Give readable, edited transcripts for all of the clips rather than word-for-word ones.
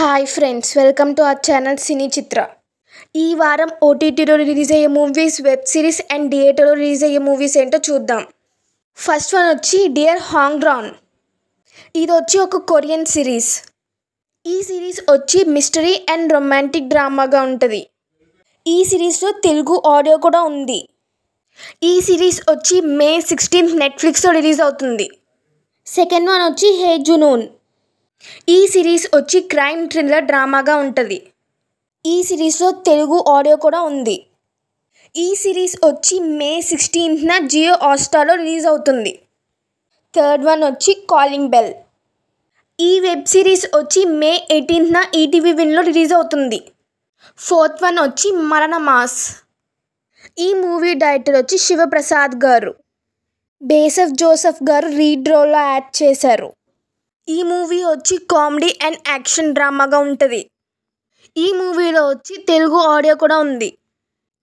Hi friends, welcome to our channel Cine Chitra. ఈ వారం ఓటీటీలో రిలీజ్ అయ్యే మూవీస్, వెబ్ సిరీస్ అండ్ థియేటర్లో రిలీజ్ అయ్యే మూవీస్ ఏంటో చూద్దాం. ఫస్ట్ వన్ వచ్చి డియర్ హాంగ్రాన్. ఇది వచ్చి ఒక కొరియన్ సిరీస్. ఈ సిరీస్ వచ్చి మిస్టరీ అండ్ రొమాంటిక్ డ్రామాగా ఉంటుంది. ఈ సిరీస్లో తెలుగు ఆడియో కూడా ఉంది. ఈ సిరీస్ వచ్చి మే 16 నెట్ఫ్లిక్స్లో రిలీజ్ అవుతుంది. సెకండ్ వన్ వచ్చి హే జునూన్. ఈ సిరీస్ వచ్చి క్రైమ్ థ్రిల్లర్ డ్రామాగా ఉంటుంది. ఈ సిరీస్లో తెలుగు ఆడియో కూడా ఉంది. ఈ సిరీస్ వచ్చి మే 16న జియో హాట్‌స్టార్లో రిలీజ్ అవుతుంది. థర్డ్ వన్ వచ్చి కాలింగ్ బెల్. ఈ వెబ్ సిరీస్ వచ్చి మే 18న ఈటీవీ విన్లో రిలీజ్ అవుతుంది. ఫోర్త్ వన్ వచ్చి మరణ మాస్. ఈ మూవీ డైరెక్టర్ వచ్చి శివప్రసాద్ గారు. బేసఫ్ జోసెఫ్ గారు లీడ్ రోల్లో యాక్ట్ చేశారు. ఈ మూవీ వచ్చి కామెడీ అండ్ యాక్షన్ డ్రామాగా ఉంటుంది. ఈ మూవీలో వచ్చి తెలుగు ఆడియో కూడా ఉంది.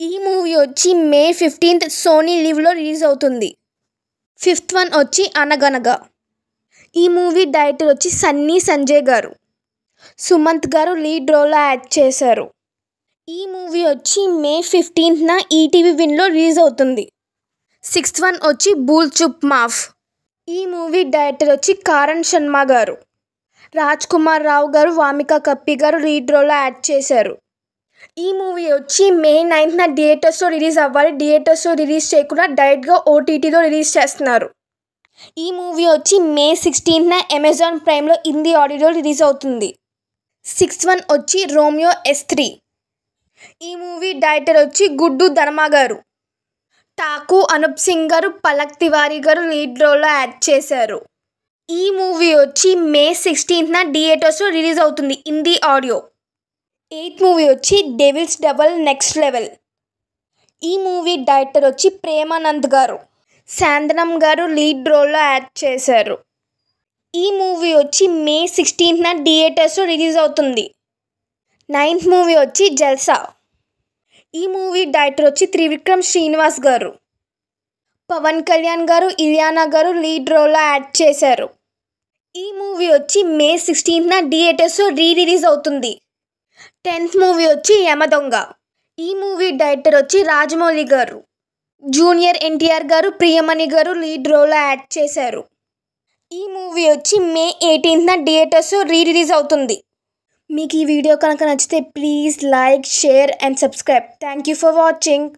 ఈ మూవీ వచ్చి మే 15th సోనీ లివ్లో రిలీజ్ అవుతుంది. ఫిఫ్త్ వన్ వచ్చి అనగనగా. ఈ మూవీ డైరెక్టర్ వచ్చి సన్నీ సంజయ్ గారు. సుమంత్ గారు లీడ్ రోల్లో యాక్ట్ చేశారు. ఈ మూవీ వచ్చి మే 15న ఈటీవీ విన్లో రిలీజ్ అవుతుంది. సిక్స్త్ వన్ వచ్చి బూల్ చుప్ మాఫ్. ఈ మూవీ డైరెక్టర్ వచ్చి కారణ్ శర్మ గారు. రాజ్ కుమార్ రావు గారు, వామిక కప్పి గారు లీడ్ రోల్లో యాక్ట్ చేశారు. ఈ మూవీ వచ్చి మే 9న థియేటర్స్లో రిలీజ్ అవ్వాలి. థియేటర్స్లో రిలీజ్ చేయకుండా డైరెక్ట్గా ఓటీటీలో రిలీజ్ చేస్తున్నారు. ఈ మూవీ వచ్చి మే 16న అమెజాన్ ప్రైమ్లో హిందీ ఆడియోలో రిలీజ్ అవుతుంది. సిక్స్త్ వన్ వచ్చి రోమియో S3. ఈ మూవీ డైరెక్టర్ వచ్చి గుడ్డు ధర్మ గారు. ఠాకు అనూప్ సింగ్ గారు, పలక్ తివారీ గారు లీడ్ రోల్లో యాక్ట్ చేశారు. ఈ మూవీ వచ్చి మే 16న థియేటర్స్లో రిలీజ్ అవుతుంది హిందీ ఆడియో. ఎయిత్ మూవీ వచ్చి డెవిల్స్ డబల్ నెక్స్ట్ లెవెల్. ఈ మూవీ డైరెక్టర్ వచ్చి ప్రేమానంద్ గారు. శాంతనం గారు లీడ్ రోల్లో యాక్ట్ చేశారు. ఈ మూవీ వచ్చి మే 16న థియేటర్స్లో రిలీజ్ అవుతుంది. నైన్త్ మూవీ వచ్చి జల్సా. ఈ మూవీ డైరెక్టర్ వచ్చి త్రివిక్రమ్ శ్రీనివాస్ గారు. పవన్ కళ్యాణ్ గారు, ఇలియానా గారు లీడ్ రోల్లో యాక్ట్ చేశారు. ఈ మూవీ వచ్చి మే 16న థియేటర్స్లో రిలీజ్ అవుతుంది. 10th మూవీ వచ్చి యమదొంగ. ఈ మూవీ డైరెక్టర్ వచ్చి రాజమౌళి గారు. జూనియర్ ఎన్టీఆర్ గారు, ప్రియమణి గారు లీడ్ రోల్లో యాక్ట్ చేశారు. ఈ మూవీ వచ్చి మే 18న థియేటర్స్లో రిలీజ్ అవుతుంది. మీకు ఈ వీడియో కనుక నచ్చితే please like, share and subscribe. Thank you for watching.